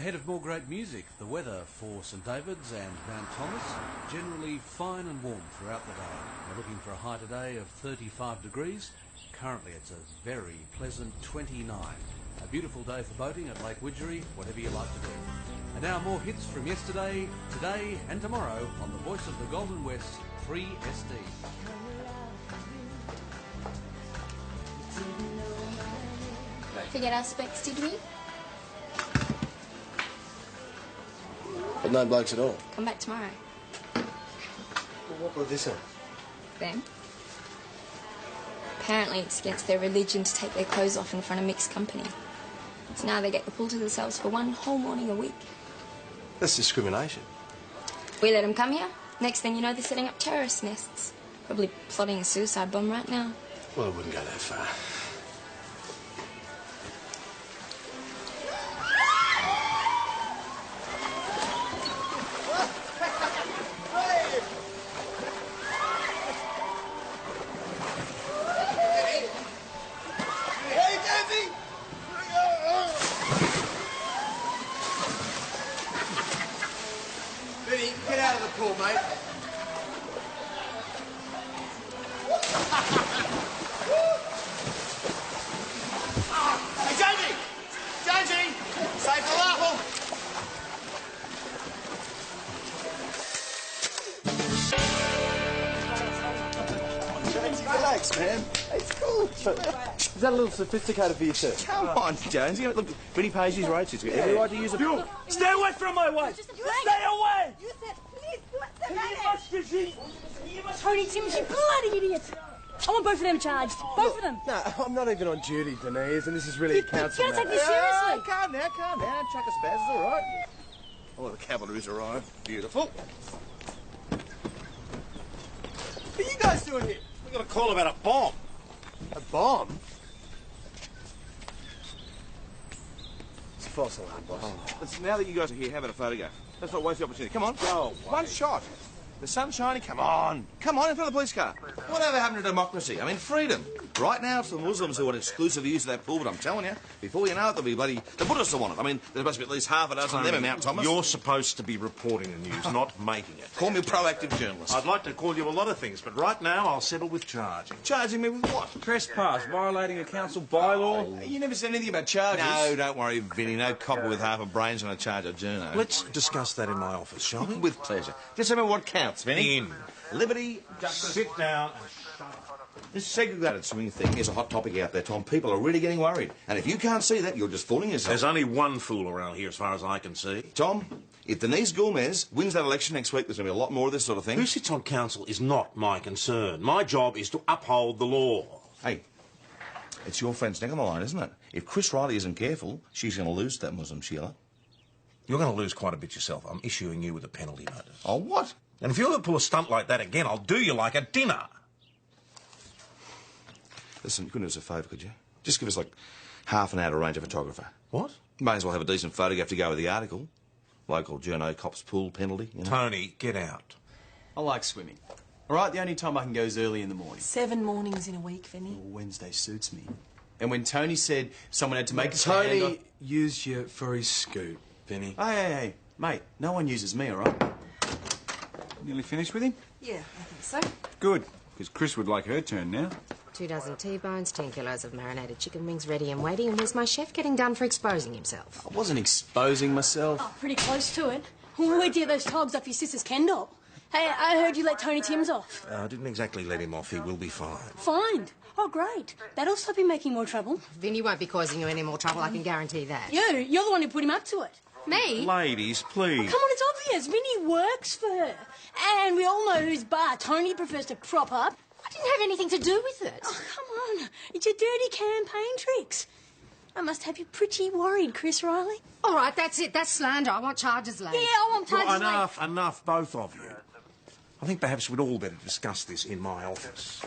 Ahead of more great music, the weather for St David's and Mount Thomas, generally fine and warm throughout the day. We're looking for a high today of 35 degrees. Currently it's a very pleasant 29. A beautiful day for boating at Lake Widgery, whatever you like to do. And now more hits from yesterday, today and tomorrow on the Voice of the Golden West 3SD. Forget our specs, did we? But no blokes at all. Come back tomorrow. Well, what brought this on? Them? Apparently it's against their religion to take their clothes off in front of mixed company. So now they get the pool to themselves for one whole morning a week. That's discrimination. We let them come here. Next thing you know, they're setting up terrorist nests. Probably plotting a suicide bomb right now. Well, I wouldn't go that far. Get out of the pool, mate. Hey, Jonesy! Jonesy! Save the raffle! Relax, man. It's cool. Is that a little sophisticated for you, sir? Come on, Jonesy. Look, Vinny pays his rates. He's got every right to use a... You! Stay away from my wife! Stay away! You said, please, what's the matter? Tony Timms, you bloody idiot! I want both of them charged. Both of them. No, I'm not even on duty, Denise, and this is really a council You gotta take matter. this seriously. Calm down, calm down. Chuck us spaz, it's all right. Oh, the cavalry's arrived. Beautiful. What are you guys doing here? We got a call about a bomb. A bomb? It's a false alarm, boss. Listen, now that you guys are here, how about a photograph? Let's not waste the opportunity. Come on. Go. One shot. The sun's shining. Come on. Come on, in front of the police car. Whatever happened to democracy? I mean, freedom. Right now, it's the Muslims who want exclusive use of that pool, but I'm telling you, before you know it, there'll be bloody... The Buddhists will want it. I mean, there's supposed to be at least half a dozen of them in Mount Thomas. You're supposed to be reporting the news, not making it. Call me a proactive journalist. I'd like to call you a lot of things, but right now I'll settle with charging. Charging me with what? Trespass, violating a council bylaw. You never said anything about charges. No, don't worry, Vinny. No copper with half a brain's going to charge a journo. Let's discuss that in my office, shall we? With pleasure. Just remember what counts, Vinny. In. Liberty, Just sit down and shut up. This segregated swimming thing is a hot topic out there, Tom. People are really getting worried. And if you can't see that, you're just fooling yourself. There's only one fool around here as far as I can see. Tom, if Denise Gomez wins that election next week, there's going to be a lot more of this sort of thing. Who sits on council is not my concern. My job is to uphold the law. Hey, it's your friend's neck on the line, isn't it? If Chris Riley isn't careful, she's going to lose that Muslim, Sheila. You're going to lose quite a bit yourself. I'm issuing you with a penalty notice. Oh, what? And if you ever pull a stunt like that again, I'll do you like a dinner. Listen, you couldn't do us a favour, could you? Just give us, like, half an hour to arrange a photographer. What? May as well have a decent photograph to go with the article. Local journo cops pool penalty, you know. Tony, get out. I like swimming. All right, the only time I can go is early in the morning. 7 mornings in a week, Vinny. Well, Wednesday suits me. And when Tony said someone had to make a Tony stand... used you for his scoop, Vinny. Hey, mate, no one uses me, all right? Nearly finished with him? Yeah, I think so. Good, because Chris would like her turn now. 2 dozen T-bones, 10 kilos of marinated chicken wings ready and waiting, and where's my chef getting done for exposing himself? I wasn't exposing myself. Oh, pretty close to it. Where'd you get those togs off your sister's Ken doll? Hey, I heard you let Tony Timms off. I didn't exactly let him off. He will be fined. Fined? Oh, great. That'll stop him making more trouble. Vinny won't be causing you any more trouble, I can guarantee that. You're the one who put him up to it. Me? Ladies, please. Come on, it's obvious. Vinny works for her. And we all know whose bar Tony prefers to prop up. I didn't have anything to do with it. Oh, come on. It's your dirty campaign tricks. I must have you pretty worried, Chris Riley. All right, that's it. That's slander. I want charges laid. Yeah, I want charges Well, enough, both of you. I think perhaps we'd all better discuss this in my office.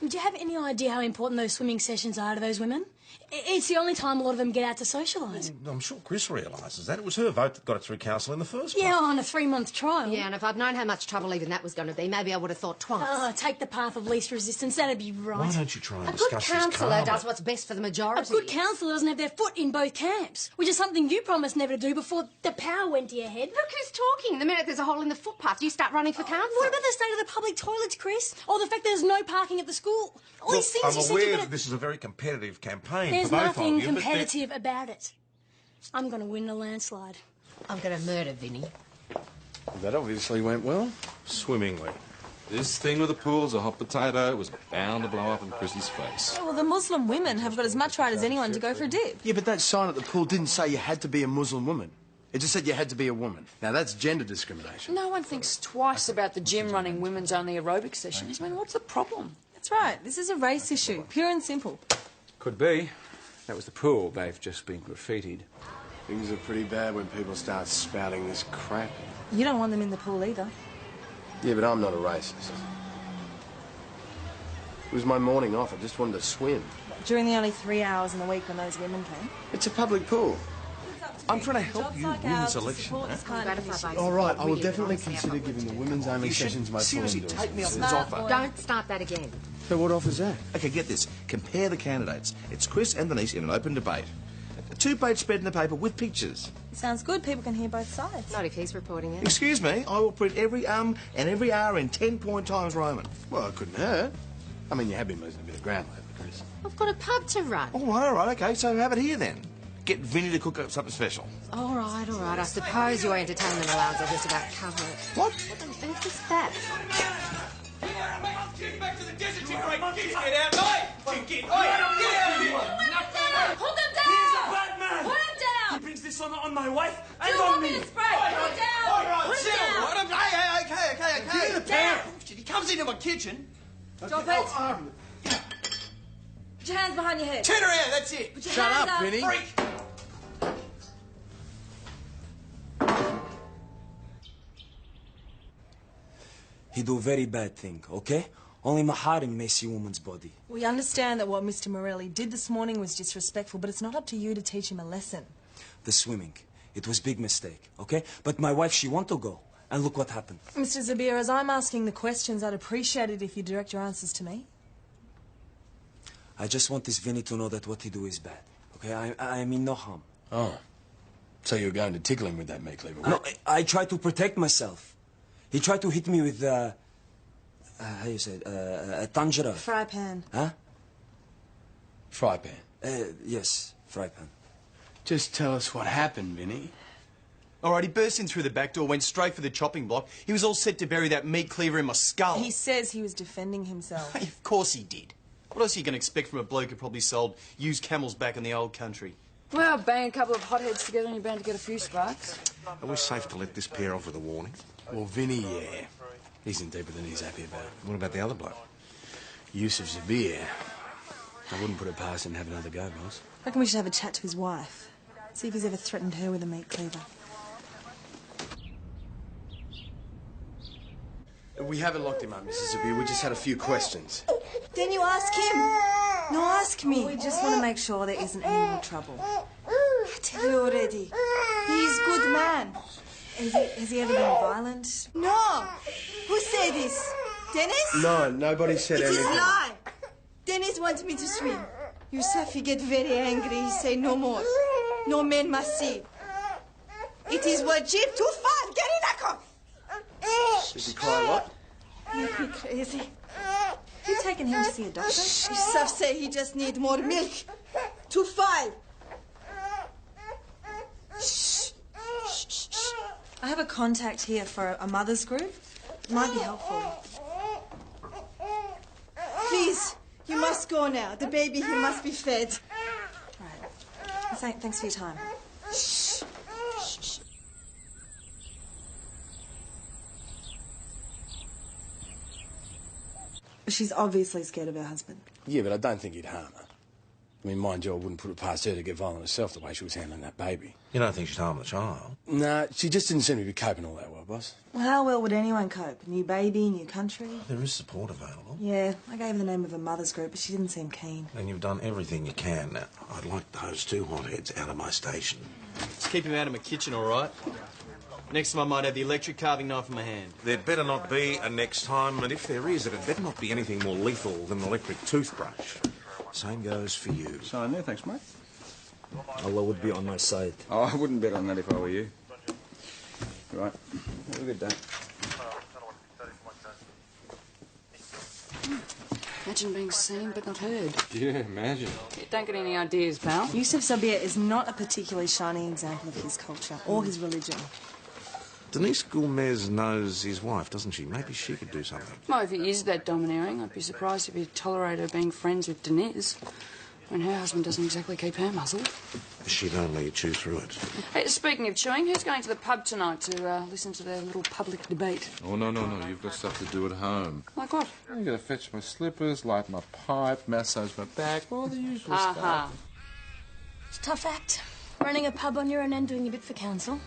Do you have any idea how important those swimming sessions are to those women? It's the only time a lot of them get out to socialise. I'm sure Chris realises that. It was her vote that got it through council in the first place. Yeah, on a 3-month trial. Yeah, and if I'd known how much trouble even that was going to be, maybe I would have thought twice. Oh, take the path of least resistance. That'd be right. Why don't you try and A good discuss this councillor calmly? does what's best for the majority. A good councillor doesn't have their foot in both camps, which is something you promised never to do before the power went to your head. Look who's talking. The minute there's a hole in the footpath, you start running for council. What about the state of the public toilets, Chris? Or the fact there's no parking at the school? All Look, these things I'm you said aware you're that gonna... this is a very competitive campaign There's for both nothing of you, competitive about it. I'm going to win a landslide. I'm going to murder Vinny. That obviously went well. swimmingly. This thing with the pool's a hot potato. It was bound to blow up in Chrissy's face. Well, the Muslim women have got as much right as anyone to go for a dip. Yeah, but that sign at the pool didn't say you had to be a Muslim woman. It just said you had to be a woman. Now, that's gender discrimination. No one thinks twice about the gym running women's only aerobic sessions. I mean, what's the problem? That's right. This is a race issue, pure and simple. Could be. That was the pool. They've just been graffitied. Things are pretty bad when people start spouting this crap. You don't want them in the pool either. Yeah, but I'm not a racist. It was my morning off. I just wanted to swim. During the only 3 hours in the week when those women came. It's a public pool. I'm trying to help you win this election. All right, I will definitely consider giving the women's only sessions my full seriously endorsement. take me up this offer. Don't start that again. So what offer's that? Okay, get this. Compare the candidates. It's Chris and Denise in an open debate. A 2-page spread in the paper with pictures. Sounds good. People can hear both sides. Not if he's reporting it. Excuse me, I will print every and every R in 10-point Times Roman. Well, it couldn't hurt. I mean, you have been losing a bit of ground lately, Chris. I've got a pub to run. All right, okay, so have it here then. Get Vinny to cook up something special. All right. I suppose your entertainment allowance will just about cover it. What? What on earth is that? Back to the desert, you great kids! Get out! Oi! Get out of here! Hold them down! Batman! Put them down! He brings this on my wife and Do you on want me. me to spray? Put them down! All right, Put chill. them down! All right, okay. Get in the pan. He comes into my kitchen. Drop it. Put your hands behind your head. Turn around, that's it. Put your Shut hands up, Vinny. Freak! He do very bad thing, okay? Only Maharim may see woman's body. We understand that what Mr. Morelli did this morning was disrespectful, but it's not up to you to teach him a lesson. The swimming. It was big mistake, okay? But my wife, she want to go. And look what happened. Mr. Zabir, as I'm asking the questions, I'd appreciate it if you direct your answers to me. I just want this Vinny to know that what he do is bad, okay? I mean no harm. Oh. So you're going to tickle him with that meat cleaver? No, I try to protect myself. He tried to hit me with, how you say it, a tanjera. Fry pan. Huh? Fry pan. Yes, fry pan. Just tell us what happened, Vinny. All right, he burst in through the back door, went straight for the chopping block. He was all set to bury that meat cleaver in my skull. He says he was defending himself. Of course he did. What else are you going to expect from a bloke who probably sold used camels back in the old country? Well, bang a couple of hotheads together and you're bound to get a few sparks. Are we safe to let this pair off with a warning? Well, Vinny, yeah. He's in deeper than he's happy about. What about the other bloke? Yusuf Zabir. I wouldn't put it past him to have another go, boss. I reckon we should have a chat to his wife. See if he's ever threatened her with a meat cleaver. We haven't locked him up, Mrs. Zabir. We just had a few questions. Then you ask him. No, ask me. We just want to make sure there isn't any more trouble. I tell you already. He's a good man. Has he ever been violent? No! Who said this? Dennis? No, nobody said It is anything. lie. Dennis wants me to swim. Yusuf, he get very angry. He say no more. No man must see. It is wajib too far. Get in the car. Does he cry a lot? Make me crazy. You taking him to see a doctor? Yusuf say he just need more milk. Too far. I have a contact here for a mother's group. It might be helpful. Please, you must go now. The baby, he must be fed. Right. Thanks for your time. She's obviously scared of her husband. Yeah, but I don't think he'd harm her. I mean, mind you, I wouldn't put it past her to get violent herself the way she was handling that baby. You don't think she'd harm the child? No, she just didn't seem to be coping all that well, boss. Well, how well would anyone cope? New baby, new country? There is support available. Yeah, I gave her the name of a mother's group, but she didn't seem keen. And you've done everything you can. Now, I'd like those two hotheads out of my station. Just keep him out of my kitchen, all right? Next time I might have the electric carving knife in my hand. There'd better not be a next time, and if there is, it'd better not be anything more lethal than an electric toothbrush. Same goes for you. So in there, thanks, mate. Allah would be on my side. Oh, I wouldn't bet on that if I were you. Right. Have a good day. Imagine being seen but not heard. Yeah, imagine. Yeah, don't get any ideas, pal. Yusuf Sabir is not a particularly shining example of his culture or his religion. Denise Gomez knows his wife, doesn't she? Maybe she could do something. Well, if he is that domineering, I'd be surprised if he'd tolerate her being friends with Denise. When her husband doesn't exactly keep her muzzled. She'd only chew through it. Hey, speaking of chewing, who's going to the pub tonight to listen to their little public debate? Oh, no. You've got stuff to do at home. Like what? I'm going to fetch my slippers, light my pipe, massage my back, all the usual stuff. It's a tough act. Running a pub on your own and doing a bit for council.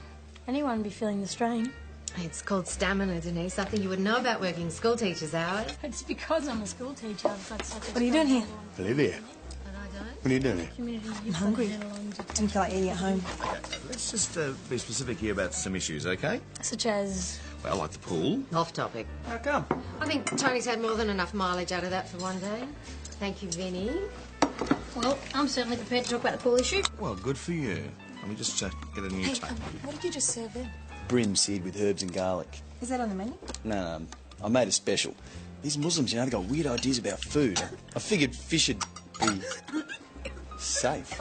Anyone would be feeling the strain. It's called stamina, Denise. Something you would know about working school teachers' hours. It's because I'm a school teacher. I've got such a... What are you doing here? Olivia. What are you doing here? I'm hungry. Didn't feel like eating at home. Okay, let's just be specific here about some issues, okay? Such as... Well, like the pool. Off topic. How come? I think Tony's had more than enough mileage out of that for one day. Thank you, Vinny. Well, I'm certainly prepared to talk about the pool issue. Well, good for you. Let me just get a new Hey, tape. what did you just serve then? Brim seared with herbs and garlic. Is that on the menu? No, I made a special. These Muslims, they've got weird ideas about food. I figured fish would be safe.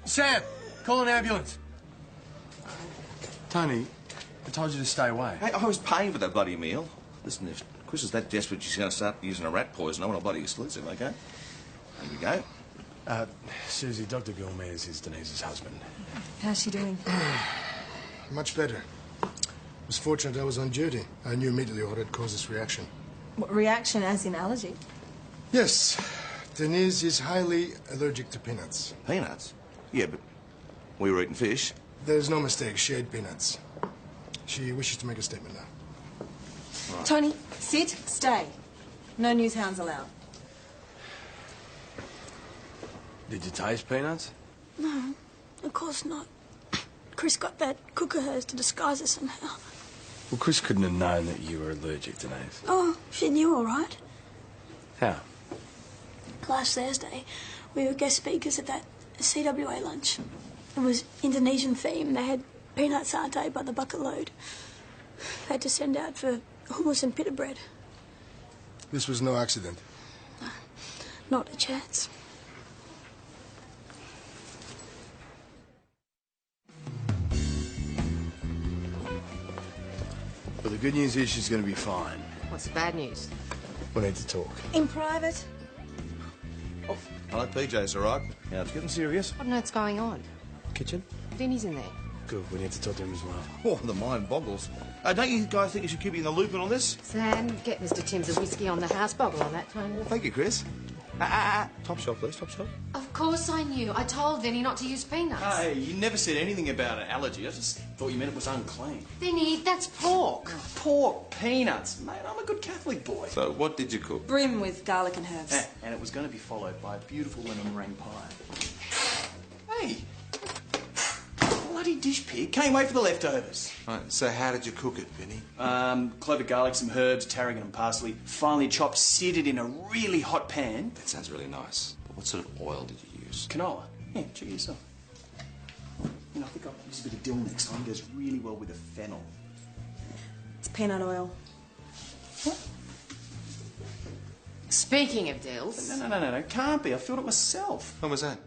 Sam, call an ambulance. Tony, I told you to stay away. Hey, I was paying for that bloody meal. Listen, if Chris is that desperate, she's going to start using a rat poison. I want a bloody exclusive, okay? Here we go. Susie, Dr. Gomez is Denise's husband. How's she doing? Much better. I was fortunate I was on duty. I knew immediately what had caused this reaction. What, reaction as in allergy? Yes. Denise is highly allergic to peanuts. Peanuts? Yeah, but we were eating fish. There's no mistake. She ate peanuts. She wishes to make a statement now. Right. Tony, sit, stay. No news hounds allowed. Did you taste peanuts? No, of course not. Chris got that cook of hers to disguise it somehow. Well, Chris couldn't have known that you were allergic to Denise. Oh, she knew all right. How? Last Thursday, we were guest speakers at that CWA lunch. It was Indonesian theme. They had peanut satay by the bucket load. They had to send out for hummus and pita bread. This was no accident. Not a chance. But the good news is she's going to be fine. What's the bad news? We need to talk. In private? Oh, I like PJs, all right? Now, it's getting serious. What on earth's going on? Kitchen? Vinny's in there. Good, we need to talk to him as well. Oh, the mind boggles. Don't you guys think you should keep me in the loop on this? Sam, get Mr. Timms a whiskey on the house. Boggle on that, Tony. Thank you, Chris. Top shelf, please, top shelf. Of course I knew. I told Vinny not to use peanuts. Hey, you never said anything about an allergy. I just thought you meant it was unclean. Vinny, that's pork. Pork, peanuts. Mate, I'm a good Catholic boy. So, what did you cook? Brim with garlic and herbs. And it was going to be followed by a beautiful lemon meringue pie. Hey! Bloody dish pig. Can't wait for the leftovers. Right, so how did you cook it, Vinny? Clover garlic, some herbs, tarragon and parsley. Finely chopped, seared it in a really hot pan. That sounds really nice. But what sort of oil did you use? Canola. Yeah, check it yourself. You know, I think I'll use a bit of dill next time. It goes really well with the fennel. It's peanut oil. What? Speaking of dills... No. Can't be. I filled it myself. When was that?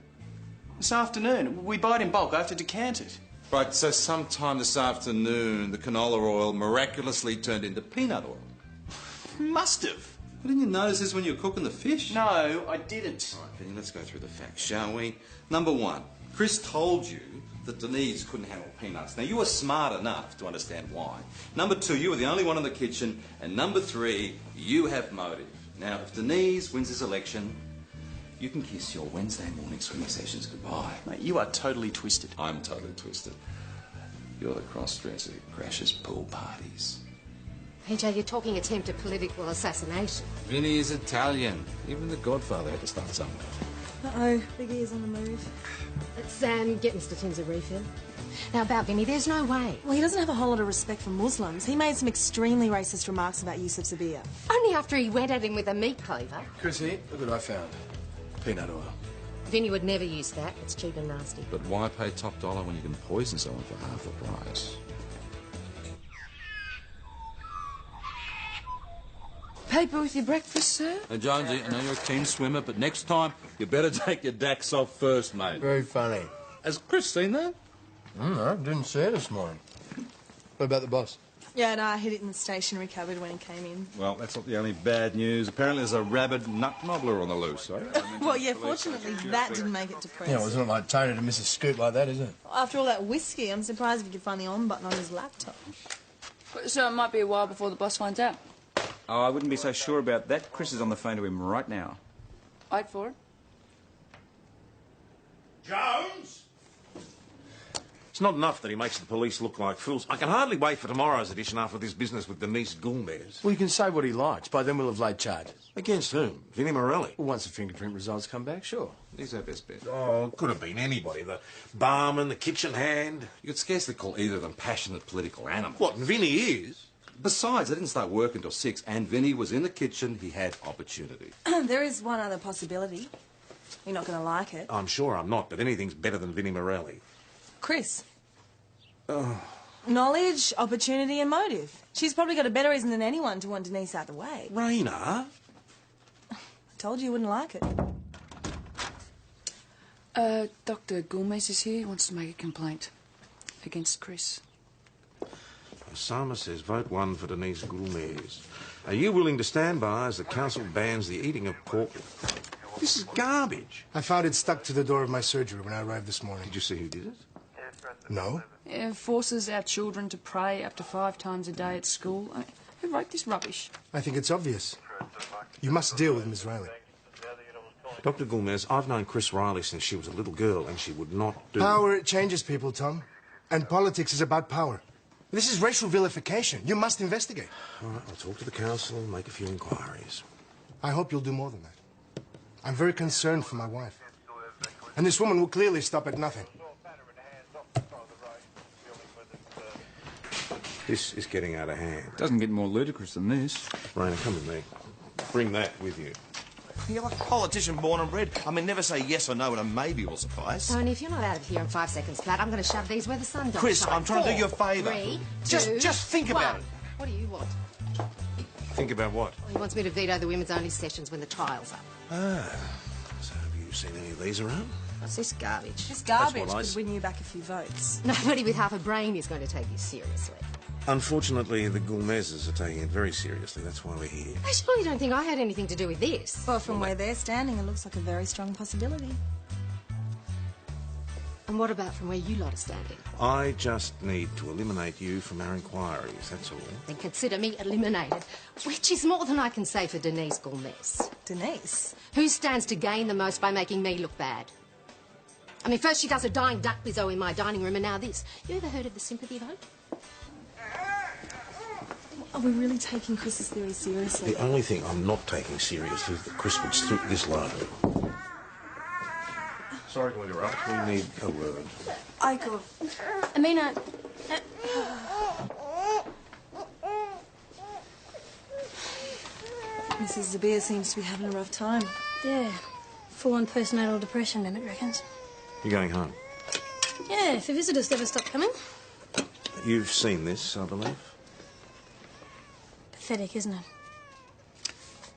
This afternoon. We buy it in bulk. I have to decant it. Right, so sometime this afternoon, the canola oil miraculously turned into peanut oil. Must have. Well, didn't you notice this when you were cooking the fish? No, I didn't. All right, Vinny, let's go through the facts, shall we? Number one, Chris told you that Denise couldn't handle peanuts. Now, you were smart enough to understand why. Number 2, you were the only one in the kitchen. And number 3, you have motive. Now, if Denise wins this election, you can kiss your Wednesday morning swimming sessions goodbye. Mate, you are totally twisted. I'm totally twisted. You're the cross-dresser who crashes pool parties. PJ, you're talking attempted political assassination. Vinny is Italian. Even the Godfather had to start somewhere. Uh-oh, Big E's on the move. Sam, get Mr. Timms a refill. Now, about Vinny, there's no way. Well, he doesn't have a whole lot of respect for Muslims. He made some extremely racist remarks about Yusuf Zabir. Only after he went at him with a meat cleaver. Chrissy, look what I found. Peanut oil. Vinny would never use that. It's cheap and nasty. But why pay top dollar when you can poison someone for half the price? Paper with your breakfast, sir? Jonesy, I know you're a keen swimmer, but next time you better take your dacks off first, mate. Very funny. Has Chris seen that? I didn't see it this morning. What about the boss? Yeah, no, I hid it in the stationery cupboard when he came in. Well, that's not the only bad news. Apparently there's a rabid nut nobbler on the loose, eh? Well, yeah, fortunately that didn't make it to press. Yeah, well, it's not like Tony to miss a scoop like that, is it? After all that whiskey, I'm surprised if he could find the on button on his laptop. So it might be a while before the boss finds out. Oh, I wouldn't be so sure about that. Chris is on the phone to him right now. Wait for it. Jones! It's not enough that he makes the police look like fools. I can hardly wait for tomorrow's edition after this business with Denise Gulmez. Well, you can say what he likes. By then we'll have laid charges. Against whom? Vinnie Morelli? Well, once the fingerprint results come back, sure. He's our best bet. Oh, it could have been anybody. The barman, the kitchen hand. You could scarcely call either of them passionate political animals. What, and Vinnie is? Besides, they didn't start work until 6, and Vinny was in the kitchen. He had opportunity. There is one other possibility. You're not going to like it. I'm sure I'm not, but anything's better than Vinnie Morelli. Chris. Oh. Knowledge, opportunity and motive. She's probably got a better reason than anyone to want Denise out the way. Raina? I told you you wouldn't like it. Dr. Gomez is here. He wants to make a complaint against Chris. Osama says vote 1 for Denise Gulmez. Are you willing to stand by as the council bans the eating of pork? This is garbage. I found it stuck to the door of my surgery when I arrived this morning. Did you see who did it? No. It forces our children to pray up to 5 times a day at school. I mean, who wrote this rubbish? I think it's obvious. You must deal with Miss Riley. Dr. Gulmez, I've known Chris Riley since she was a little girl, and she would not do... Power changes people, Tom. And politics is about power. This is racial vilification. You must investigate. All right, I'll talk to the council and make a few inquiries. I hope you'll do more than that. I'm very concerned for my wife. And this woman will clearly stop at nothing. This is getting out of hand. Doesn't get more ludicrous than this. Raina, come with me. Bring that with you. You're like a politician born and bred. I mean, never say yes or no and a maybe will suffice. Tony, if you're not out of here in 5 seconds flat, I'm going to shove these where the sun don't Chris, shine. I'm trying to do you a favour. 3, Just think about it. What do you want? Think about what? Well, he wants me to veto the women's only sessions when the trial's up. Ah. So have you seen any of these around? What's this garbage? This garbage what I could win you back a few votes. Nobody with half a brain is going to take you seriously. Unfortunately, the Gulmezes are taking it very seriously. That's why we're here. I surely don't think I had anything to do with this. Well, from where they're standing, it looks like a very strong possibility. And what about from where you lot are standing? I just need to eliminate you from our inquiries, that's all. Then consider me eliminated, which is more than I can say for Denise Gulmez. Denise? Who stands to gain the most by making me look bad? I mean, first she does a dying duck bizzo in my dining room, and now this. You ever heard of the sympathy vote? Are we really taking Chris's theory seriously? The only thing I'm not taking seriously is that Chris would stoop this low. Sorry to interrupt. We need a word. Aiko. Amina. Mrs. Zabir seems to be having a rough time. Yeah. Full-on postnatal depression, Emmett reckons. You're going home? Yeah, if the visitors never stop coming. You've seen this, I believe? Pathetic, isn't it?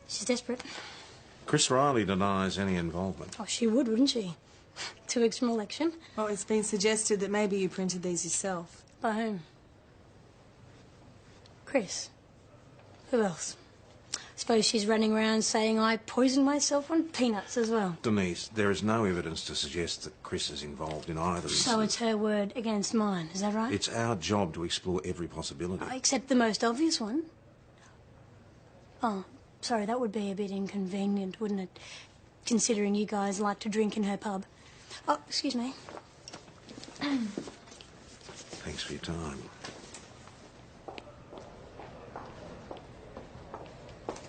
She's desperate. Chris Riley denies any involvement. Oh, she would, wouldn't she? 2 weeks from election. Well, it's been suggested that maybe you printed these yourself. By whom? Chris. Who else? Suppose she's running around saying I poisoned myself on peanuts as well. Denise, there is no evidence to suggest that Chris is involved in either So incident. it's her word against mine, is that right? It's our job to explore every possibility. Except the most obvious one. Oh, sorry, that would be a bit inconvenient, wouldn't it? Considering you guys like to drink in her pub. Oh, excuse me. Thanks for your time.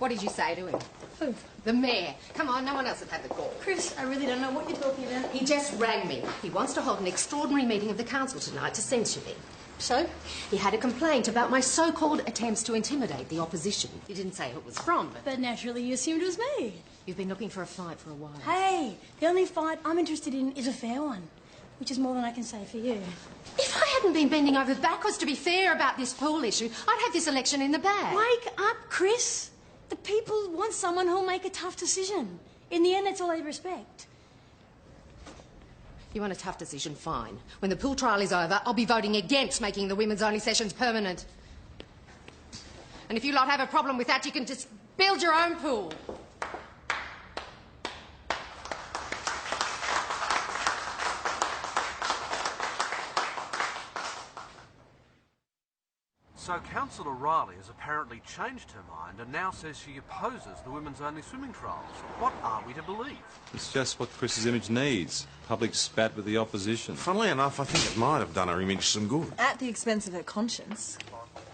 What did you say to him? Who? The mayor. Come on, no one else would have the call. Chris, I really don't know what you're talking about. He just rang me. He wants to hold an extraordinary meeting of the council tonight to censure me. So? He had a complaint about my so-called attempts to intimidate the opposition. He didn't say who it was from, But naturally you assumed it was me. You've been looking for a fight for a while. Hey, the only fight I'm interested in is a fair one, which is more than I can say for you. If I hadn't been bending over backwards to be fair about this pool issue, I'd have this election in the bag. Wake up, Chris. The people want someone who'll make a tough decision. In the end, that's all they respect. You want a tough decision? Fine. When the pool trial is over, I'll be voting against making the women's only sessions permanent. And if you lot have a problem with that, you can just build your own pool. So Councillor Riley has apparently changed her mind and now says she opposes the women's only swimming trials. What are we to believe? It's just what Chris's image needs. Public spat with the opposition. Funnily enough, I think it might have done her image some good. At the expense of her conscience.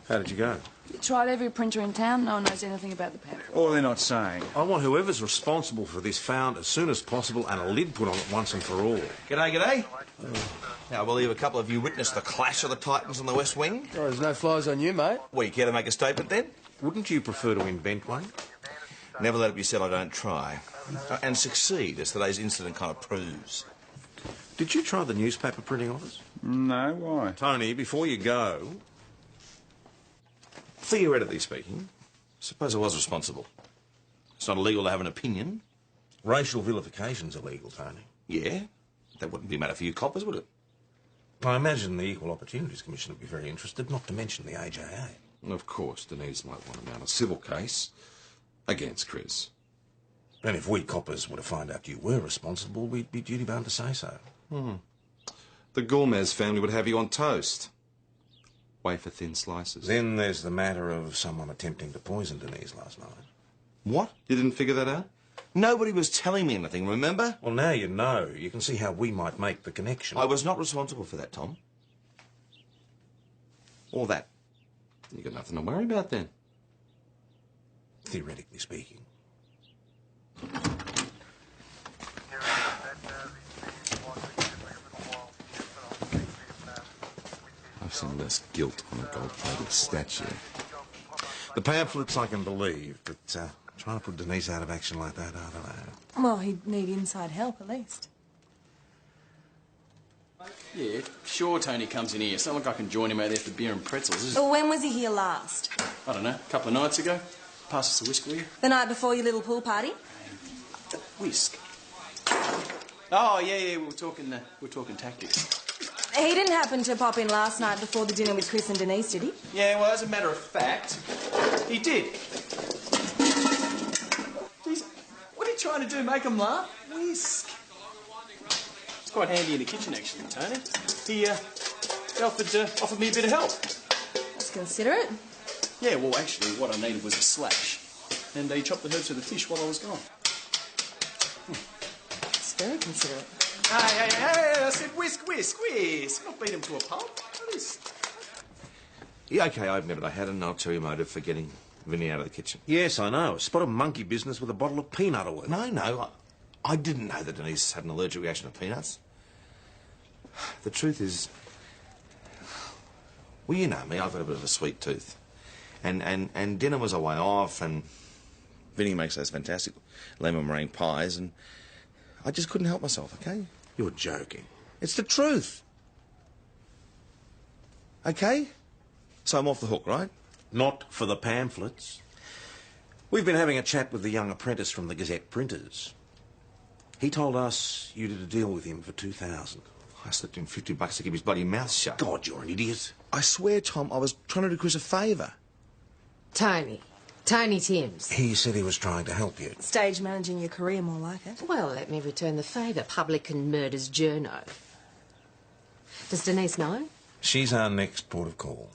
How did you go? You tried every printer in town. No one knows anything about the pamphlet. Or they're not saying. I want whoever's responsible for this found as soon as possible and a lid put on it once and for all. G'day, g'day. Now, I believe a couple of you witnessed the clash of the Titans on the West Wing. Oh, there's no flies on you, mate. Well, you care to make a statement then? Wouldn't you prefer to invent one? Never let it be said I don't try. And succeed, as today's incident kind of proves. Did you try the newspaper printing office? No, why? Tony, before you go... Theoretically speaking, suppose I was responsible. It's not illegal to have an opinion. Racial vilification's illegal, Tony. Yeah? That wouldn't be a matter for you coppers, would it? I imagine the Equal Opportunities Commission would be very interested, not to mention the AJA. Of course, Denise might want to mount a civil case against Chris. And if we coppers were to find out you were responsible, we'd be duty-bound to say so. The Gourmet's family would have you on toast. Wafer-thin slices. Then there's the matter of someone attempting to poison Denise last night. What? You didn't figure that out? Nobody was telling me anything, remember? Well, now you know. You can see how we might make the connection. I was not responsible for that, Tom. Or that. You got nothing to worry about then. Theoretically speaking. I've seen less guilt on a gold-plated statue. The pamphlets I can believe, but trying to put Denise out of action like that, I don't know. Well, he'd need inside help, at least. Yeah, sure Tony comes in here. It's not like I can join him out there for beer and pretzels, is it? Well, when was he here last? I don't know, a couple of nights ago. Pass us the whisk, will you? The night before your little pool party? The whisk? Oh, yeah, we're talking tactics. He didn't happen to pop in last night before the dinner with Chris and Denise, did he? Yeah, well, as a matter of fact, he did. Jeez, what are you trying to do, make him laugh? Whisk. It's quite handy in the kitchen, actually, Tony. He offered me a bit of help. That's considerate. Yeah, well, actually, what I needed was a slash. And he chopped the herbs of the fish while I was gone. It's very considerate. Hey, I said whisk. Not beat him to a pulp. What is... Yeah, OK, I admit it. I had an ulterior motive for getting Vinny out of the kitchen. Yes, I know. A spot of monkey business with a bottle of peanut oil. No. I didn't know that Denise had an allergic reaction to peanuts. The truth is... Well, you know me. I've got a bit of a sweet tooth. And dinner was a way off, and Vinny makes those fantastic lemon meringue pies, and I just couldn't help myself, OK? You're joking. It's the truth. OK? So I'm off the hook, right? Not for the pamphlets. We've been having a chat with the young apprentice from the Gazette printers. He told us you did a deal with him for $2,000. I slipped him $50 to keep his bloody mouth shut. God, you're an idiot. I swear, Tom, I was trying to do Chris a favour. Tony, Tony Timms. He said he was trying to help you. Stage managing your career, more like it. Well, let me return the favour. Publican Murders Journo. Does Denise know? She's our next port of call.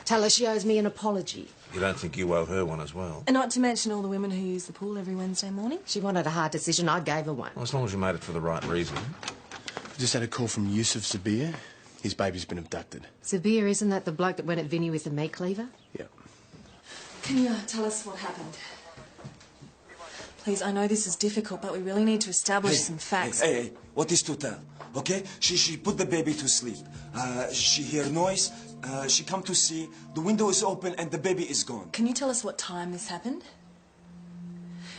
Tell her she owes me an apology. You don't think you owe her one as well? And not to mention all the women who use the pool every Wednesday morning. She wanted a hard decision. I gave her one. Well, as long as you made it for the right reason. I just had a call from Yusuf Zabir. His baby's been abducted. Zabir, isn't that the bloke that went at Vinny with the meat cleaver? Yep. Can you tell us what happened? Please, I know this is difficult, but we really need to establish some facts. Hey, what is to tell? Okay? She put the baby to sleep. She hear noise. She come to see. The window is open and the baby is gone. Can you tell us what time this happened?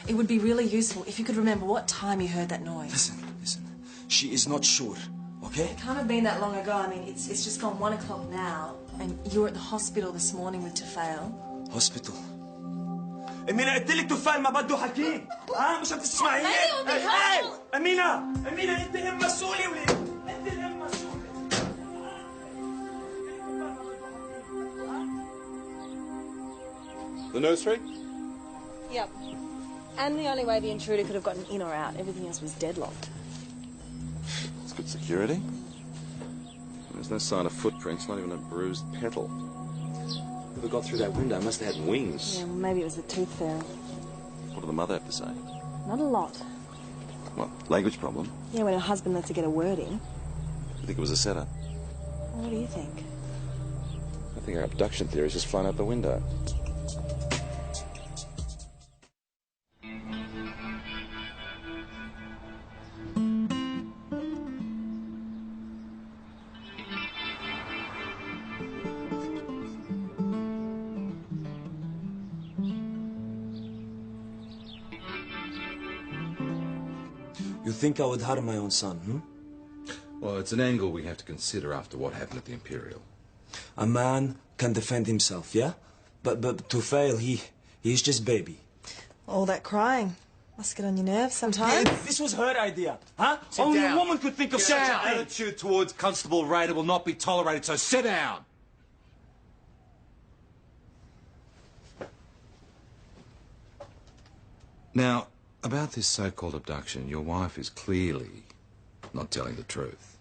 It would be really useful if you could remember what time you heard that noise. Listen. She is not sure, okay? It can't have been that long ago. I mean, it's just gone 1 o'clock now. And you were at the hospital this morning with Tufail. Hospital. أمينة قلت لك توفال ما بده حكي مش عم تسمعيني أمينة أنت أم مسؤولة ولي أنت الأم مسؤولة. The nursery? Yep. And the only way the intruder could have gotten in or out. Everything else was deadlocked. It's good security. There's no sign of footprints, not even a bruised petal. Whoever got through that window must have had wings. Yeah, well, maybe it was the tooth fairy. What did the mother have to say? Not a lot. What, language problem? Yeah, when her husband lets her get a word in. You think it was a setup? What do you think? I think our abduction theory's just flown out the window. You think I would harm my own son, Well, it's an angle we have to consider after what happened at the Imperial. A man can defend himself, yeah? But Tufail, he's just baby. All that crying must get on your nerves sometimes. This was her idea, huh? Sit Only down. a woman could think of such a thing. Attitude towards Constable Raider will not be tolerated, so sit down. Now, about this so-called abduction, your wife is clearly not telling the truth.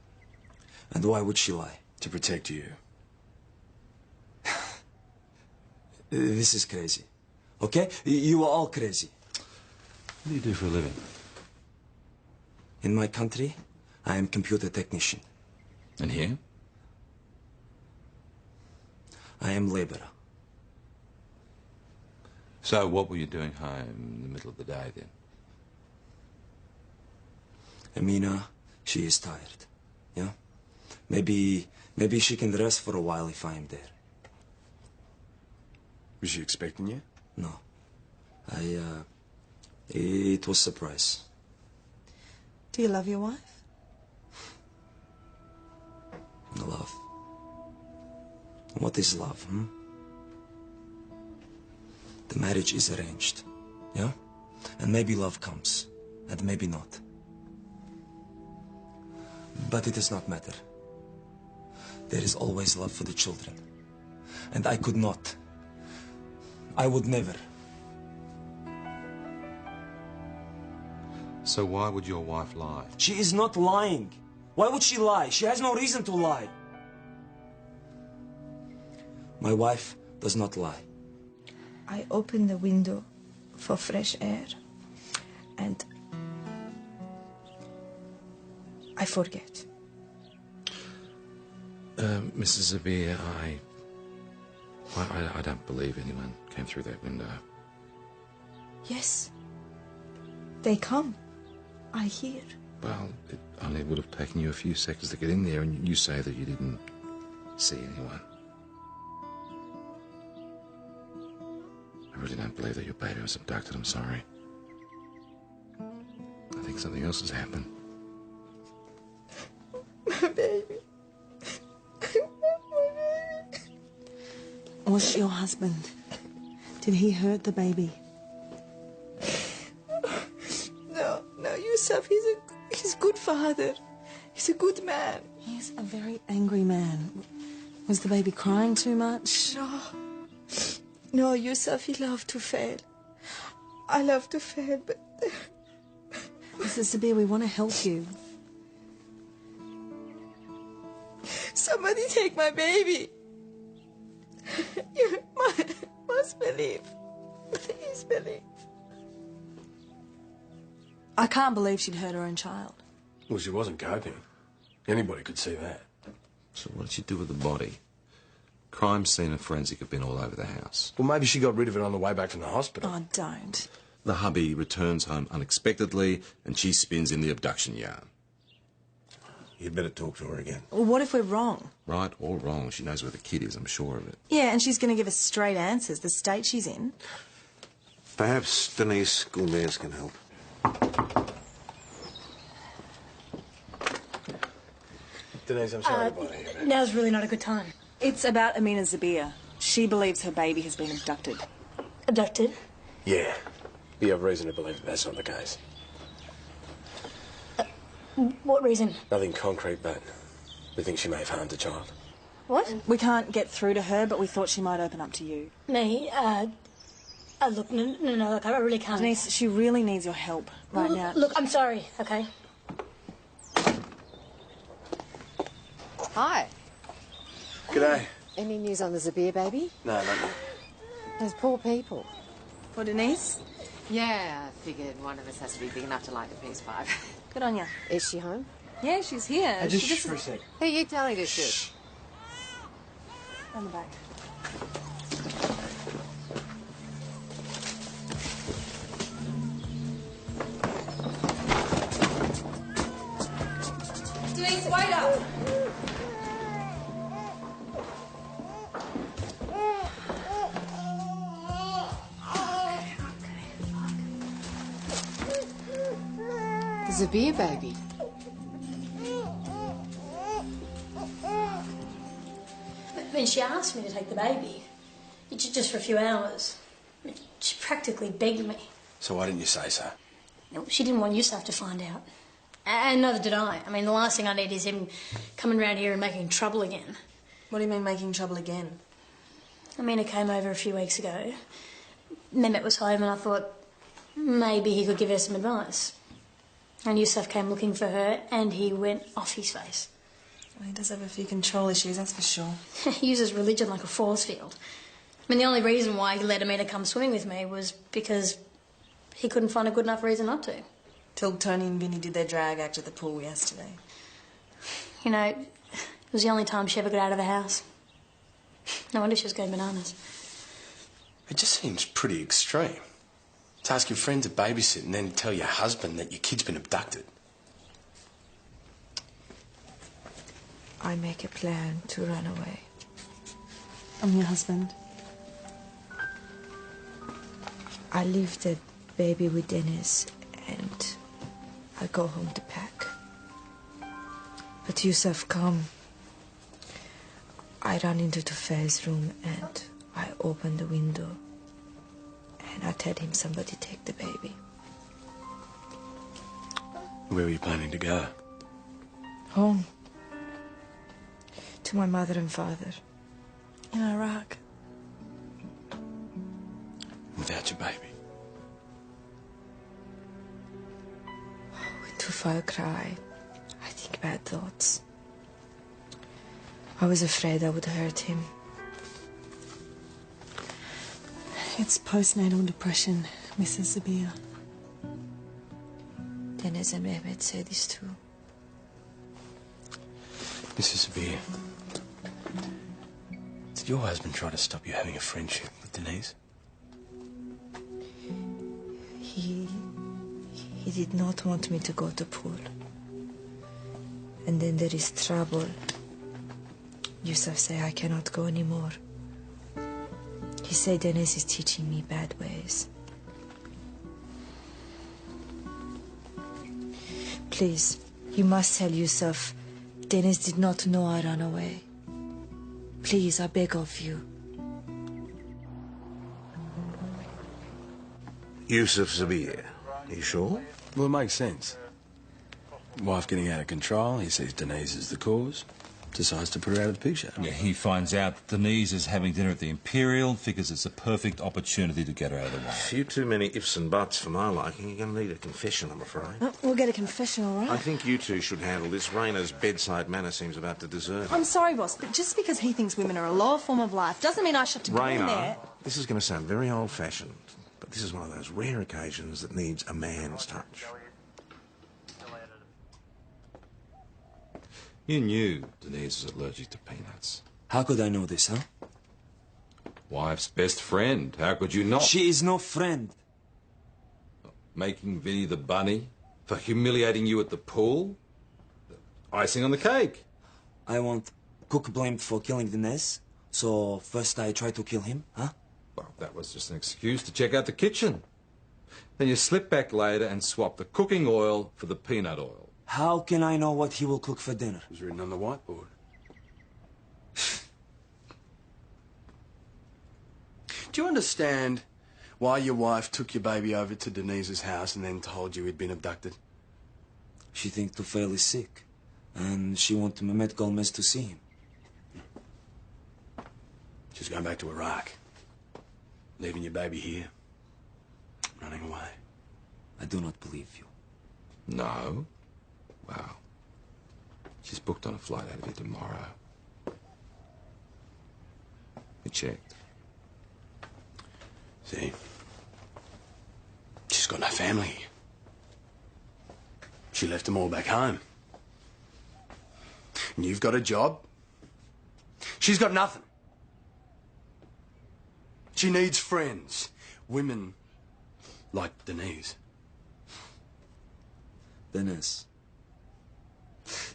And why would she lie? To protect you. This is crazy. Okay? You are all crazy. What do you do for a living? In my country, I am computer technician. And here? I am laborer. So what were you doing home in the middle of the day then? Amina, she is tired. Yeah? Maybe she can rest for a while if I am there. Was she expecting you? No. It was a surprise. Do you love your wife? Love. What is love, The marriage is arranged, yeah? And maybe love comes, and maybe not. But it does not matter. There is always love for the children. And I could not. I would never. So why would your wife lie? She is not lying. Why would she lie? She has no reason to lie. My wife does not lie. I open the window for fresh air and I forget. Mrs. Zabir, I don't believe anyone came through that window. Yes, they come. I hear. Well, it only would have taken you a few seconds to get in there, and you say that you didn't see anyone. I really don't believe that your baby was abducted. I'm sorry. I think something else has happened. My baby. Was your husband? Did he hurt the baby? No, Yusuf, he's a good father. He's a good man. He's a very angry man. Was the baby crying too much? No. No, Yusuf, he loved to fail. I love to fail, but... Mrs. Sabir, we want to help you. Somebody take my baby. You must believe. Please believe. I can't believe she'd hurt her own child. Well, she wasn't coping. Anybody could see that. So what did she do with the body? Crime scene and forensic have been all over the house. Well, maybe she got rid of it on the way back from the hospital. Oh, don't. The hubby returns home unexpectedly and she spins in the abduction yarn. You'd better talk to her again. Well, what if we're wrong? Right or wrong, she knows where the kid is, I'm sure of it. Yeah, and she's going to give us straight answers, the state she's in. Perhaps Denise Gomez can help. Denise, I'm sorry to bother you, man. Now's really not a good time. It's about Amina Zabir. She believes her baby has been abducted. Abducted? Yeah. We have reason to believe that that's not the case. What reason? Nothing concrete, but we think she may have harmed the child. What? We can't get through to her, but we thought she might open up to you. Me? Look, no, look, I really can't. Denise, she really needs your help right now. Look, I'm sorry, okay? Hi. G'day. Any news on the Zabir baby? No, not yet. Those poor people. For Denise? Yeah, I figured one of us has to be big enough to light the PS5. Good on you. Is she home? Yeah, she's here. Just She for a sec. Who are you telling this to? On the back. Denise, wait up. The Zabir baby. I mean, she asked me to take the baby. Just for a few hours. I mean, she practically begged me. So why didn't you say so? No, she didn't want Yusuf to find out. And neither did I. I mean, the last thing I need is him coming round here and making trouble again. What do you mean making trouble again? Amina came over a few weeks ago. Mehmet was home and I thought maybe he could give her some advice. And Yusuf came looking for her and he went off his face. Well, he does have a few control issues, that's for sure. He uses religion like a force field. I mean, the only reason why he let Amina come swimming with me was because he couldn't find a good enough reason not to. Till Tony and Vinny did their drag act at the pool yesterday. You know, it was the only time she ever got out of the house. No wonder she was going bananas. It just seems pretty extreme. To ask your friend to babysit and then tell your husband that your kid's been abducted. I make a plan to run away. I'm your husband. I leave the baby with Dennis and I go home to pack. But Yusuf come. I run into Tufay's room and I open the window and I tell him somebody take the baby. Where were you planning to go? Home. To my mother and father. In Iraq. Without your baby? When Tufay cry, I think bad thoughts. I was afraid I would hurt him. It's postnatal depression, Mrs. Zabir. Dennis and Mehmet say this too. Mrs. Zabir, did your husband try to stop you having a friendship with Denise? He did not want me to go to pool. And then there is trouble. Yusuf say I cannot go anymore. He say Dennis is teaching me bad ways. Please, you must tell Yusuf Dennis did not know I ran away. Please, I beg of you. Yusuf Zabir. You sure? Well, it makes sense. Wife getting out of control, he sees Denise as the cause. decides to put her out of the pig show. Yeah, he finds out that Denise is having dinner at the Imperial, figures it's a perfect opportunity to get her out of the way. A few too many ifs and buts for my liking. You're going to need a confession, I'm afraid. We'll get a confession, all right? I think you two should handle this. Rayner's bedside manner seems about to desert. I'm sorry, boss, but just because he thinks women are a lower form of life doesn't mean I should have to go in Rayner, there. this is going to sound very old-fashioned, but this is one of those rare occasions that needs a man's touch. You knew Denise was allergic to peanuts. How could I know this, huh? Wife's best friend. How could you not? She is no friend. Making Vinny the bunny? For humiliating you at the pool? Icing on the cake. I want Cook blamed for killing Denise, so first I try to kill him, huh? Well, that was just an excuse to check out the kitchen. Then you slip back later and swap the cooking oil for the peanut oil. How can I know what he will cook for dinner? It was written on the whiteboard. Do you understand why your wife took your baby over to Denise's house and then told you he'd been abducted? She thinks Tufail is sick, and she wants Mehmet Gomez to see him. She's going back to Iraq. Leaving your baby here. Running away. I do not believe you. No? Wow. She's booked on a flight out of here tomorrow. We checked. See? She's got no family. She left them all back home. And you've got a job. She's got nothing. She needs friends. Women like Denise. Denise.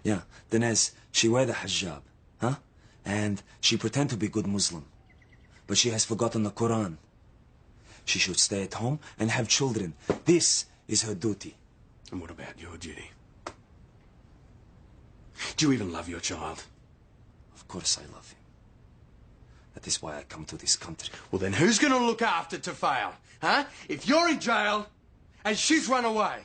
Yeah, Denise, she wear the hijab, huh? And she pretend to be good Muslim. But she has forgotten the Quran. She should stay at home and have children. This is her duty. And what about your duty? Do you even love your child? Of course I love him. That is why I come to this country. Well, then who's going to look after Tufail, huh? If you're in jail and she's run away.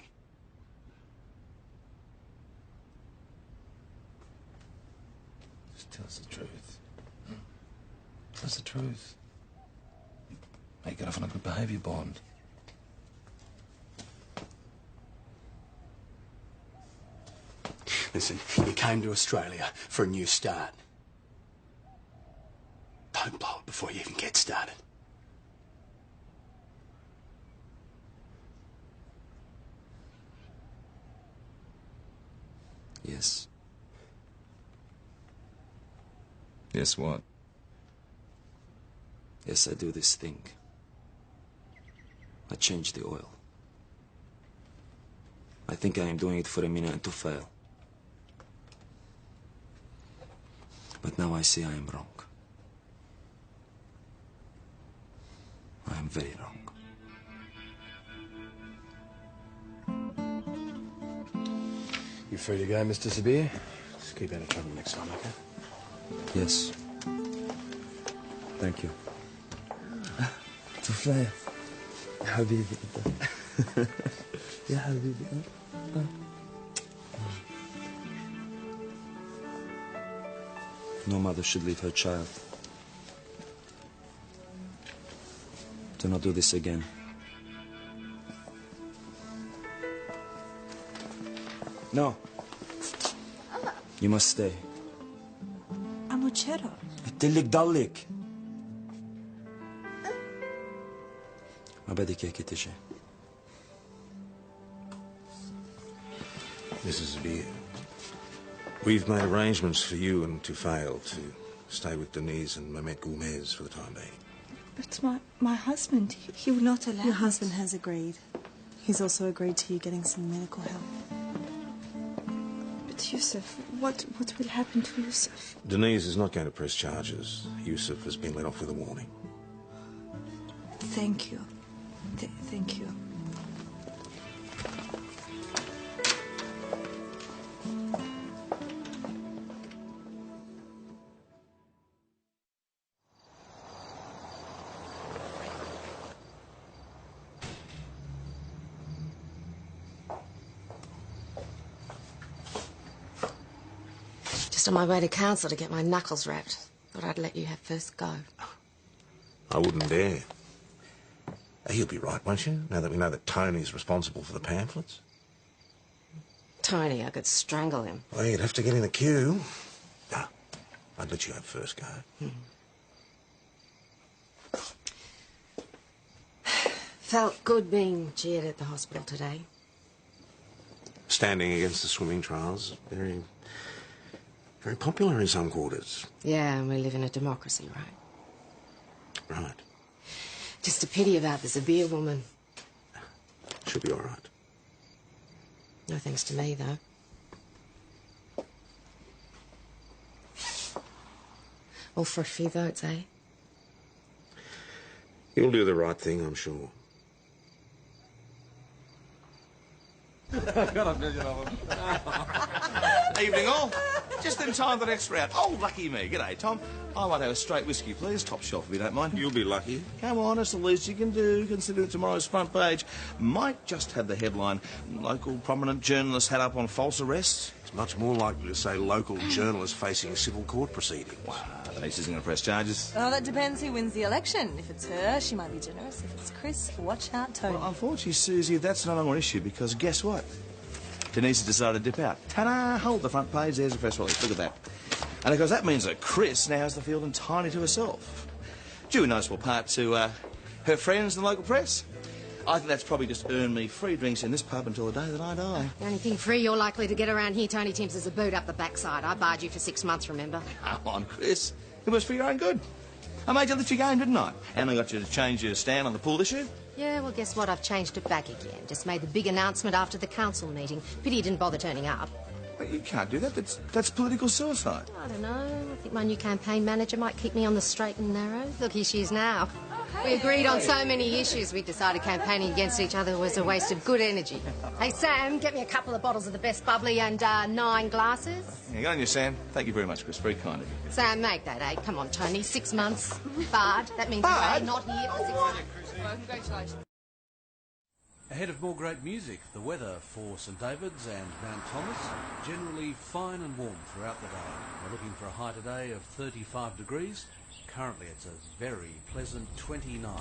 Just tell us the truth. Tell us the truth. Make it off on a good behaviour bond. Listen, you came to Australia for a new start. Don't blow it before you even get started. Yes. Yes, what? Yes, I do this thing. I change the oil. I think I am doing it for Amina and Tufail. But now I see I am wrong. I am very wrong. You free to go, Mr. Sabir? Just keep out of trouble next time, okay? Yes. Thank you. Tufail. حبيبي يا حبيبي. No mother should leave her child. Do not do this again. No. You must stay. عمو چرا؟ قلت لك ضلك. ما بدك اياكي تجي. Mrs. Sabir, we've made arrangements for you and Tufail to stay with Denise and Mehmet Gomez for the time being. But my husband, he would not allow. Your husband has agreed. He's also agreed to you getting some medical help. But Yusuf, what will happen to Yusuf? Denise is not going to press charges. Yusuf has been let off with a warning. Thank you. Thank you. Just on my way to council to get my knuckles wrapped. Thought I'd let you have first go. I wouldn't dare. He'll be right, won't you? Now that we know that Tony's responsible for the pamphlets. Tony, I could strangle him. Well, you'd have to get in the queue. No, I'd let you have first go. Felt good being cheered at the hospital today. Standing against the swimming trials, very popular in some quarters. Yeah, and we live in a democracy, right? Right. Just a pity about the Zabir woman. She'll be all right. No thanks to me, though. All for a few votes, eh? You'll do the right thing, I'm sure. Evening all. Just in time for the next round. Oh, lucky me. G'day, Tom. I might have a straight whiskey, please. Top shelf, if you don't mind. You'll be lucky. Come on, it's the least you can do, considering tomorrow's front page might just have the headline, local prominent journalist had up on false arrests. It's much more likely to say local journalist facing civil court proceedings. Wow, Denise isn't going to press charges. Oh, that depends who wins the election. If it's her, she might be generous. If it's Chris, watch out, Tony. Well, unfortunately, Susie, that's no longer an issue, because guess what? Denise has decided to dip out. Ta-da! Hold the front page, there's a press release. Look at that. And of course, that means that Chris now has the field entirely to herself. Due in noticeable part to her friends in the local press. I think that's probably just earned me free drinks in this pub until the day that I die. The only thing free you're likely to get around here, Tony Timms, is a boot up the backside. I barred you for 6 months, remember? Come on, Chris. It was for your own good. I made you lift your game, didn't I? And I got you to change your stand on the pool issue. Yeah, well, guess what? I've changed it back again. Just made the big announcement after the council meeting. Pity you didn't bother turning up. But you can't do that. That's political suicide. I don't know. I think my new campaign manager might keep me on the straight and narrow. Look, here she is now. We agreed on so many issues we decided campaigning against each other was a waste of good energy. Hey, Sam, get me a couple of bottles of the best bubbly and 9 glasses. Yeah, go on you, Sam. Thank you very much, Chris. Very kind of you. Sam, make that 8. Come on, Tony. 6 months. Barred. That means Barred? you're not here for 6 months. Well, congratulations. Ahead of more great music, the weather for St David's and Mount Thomas, generally fine and warm throughout the day. We're looking for a high today of 35 degrees. Currently it's a very pleasant 29.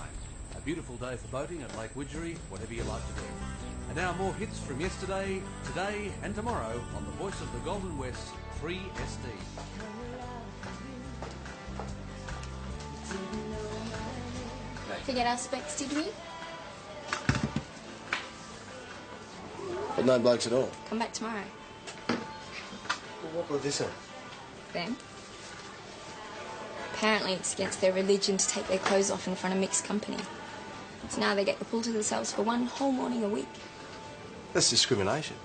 A beautiful day for boating at Lake Widgery, whatever you like to do. And now more hits from yesterday, today and tomorrow on the Voice of the Golden West 3SD. Forget our specs, did we? But no blokes at all. Come back tomorrow. Well, what will this in? Then? Apparently it's against their religion to take their clothes off in front of mixed company. So now they get the pool to themselves for one whole morning a week. That's discrimination.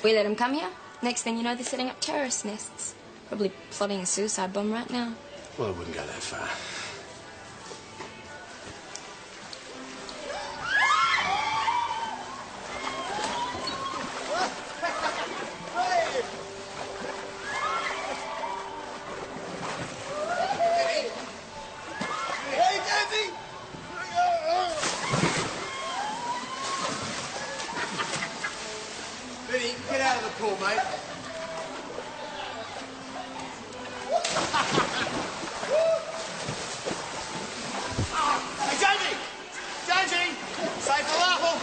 We let them come here. Next thing you know, they're setting up terrorist nests. Probably plotting a suicide bomb right now. Well, I wouldn't go that far. Get out of the pool, mate. Hey, Jonesy! Jonesy! Save the raffle!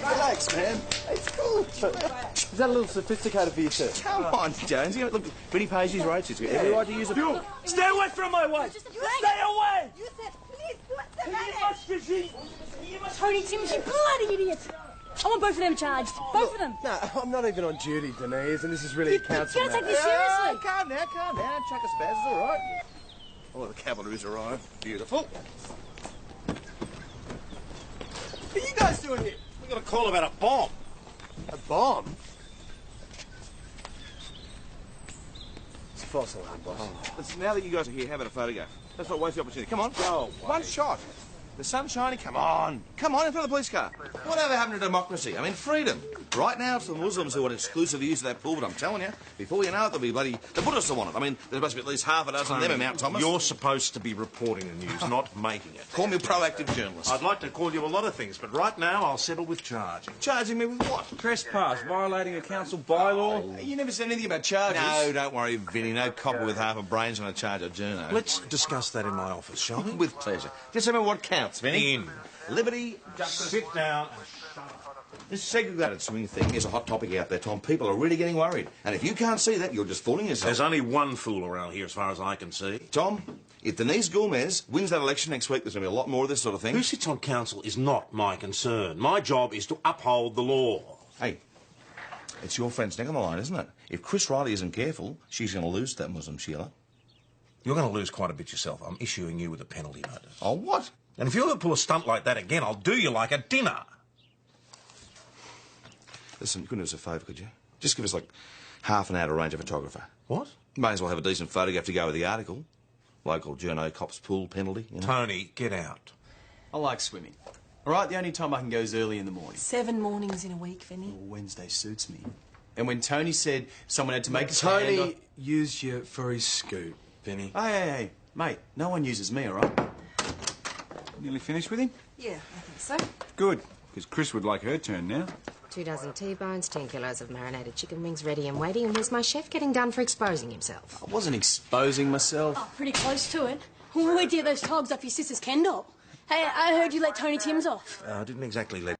Relax, man. It's cool. Is that a little sophisticated for you, sir? Come on, Jonesy. Look, Vinnie pays his rates. He's got every right to use a... You! Stay away from my wife! Stay away! You said, please, what's the matter? Tony Timms, you bloody idiot! I want both of them charged. Both of them. No, I'm not even on duty, Denise, and this is really a council You can't take matter. this seriously. Calm down, calm down. Chuck us spaz, it's all right. Oh, the cavalry's arrived. Beautiful. What are you guys doing here? We got a call about a bomb. A bomb? It's a false alarm, boss. Listen, now that you guys are here, how about a photograph? Let's not waste the opportunity. Come on. Go. One shot. The sun's shining. Come on. Come on, in front of the police car. Whatever happened to democracy? I mean, freedom. Right now, it's the Muslims who want exclusive use of that pool, but I'm telling you, before you know it, there'll be bloody... The Buddhists will want it. I mean, there must be at least half a dozen of them in Mount Thomas. You're supposed to be reporting the news, not making it. Call me a proactive journalist. I'd like to call you a lot of things, but right now I'll settle with charging. Charging me with what? Trespass, violating a council bylaw. Oh, you never said anything about charges. No, don't worry, Vinny. No copper with half a brain's going to charge a journo. Let's discuss that in my office, shall we? With pleasure. Just remember what counts, Vinny. In. Liberty, justice... Sit down and shut up. This segregated swimming thing is a hot topic out there, Tom. People are really getting worried. And if you can't see that, you're just fooling yourself. There's only one fool around here as far as I can see. Tom, if Denise Gomez wins that election next week, there's going to be a lot more of this sort of thing. Who sits on council is not my concern. My job is to uphold the law. Hey, it's your friend's neck on the line, isn't it? If Chris Riley isn't careful, she's going to lose that Muslim, Sheila. You're going to lose quite a bit yourself. I'm issuing you with a penalty notice. Oh, what? And if you ever pull a stunt like that again, I'll do you like a dinner. Listen, you couldn't do us a favour, could you? Just give us, like, half an hour to arrange a photographer. What? May as well have a decent photograph to go with the article. Local journo cops pool penalty, you know. Tony, get out. I like swimming. All right, the only time I can go is early in the morning. 7 mornings in a week, Vinny. Well, Wednesday suits me. And when Tony said someone had to make a Tony stand... used you for his scoop, Vinny. Hey, mate, no one uses me, all right? Nearly finished with him? Yeah, I think so. Good, because Chris would like her turn now. 2 dozen T-bones, 10 kilos of marinated chicken wings ready and waiting, and where's my chef getting done for exposing himself? I wasn't exposing myself. Oh, pretty close to it. Where'd you get those togs off your sister's Kendall? Hey, I heard you let Tony Timms off. I didn't exactly let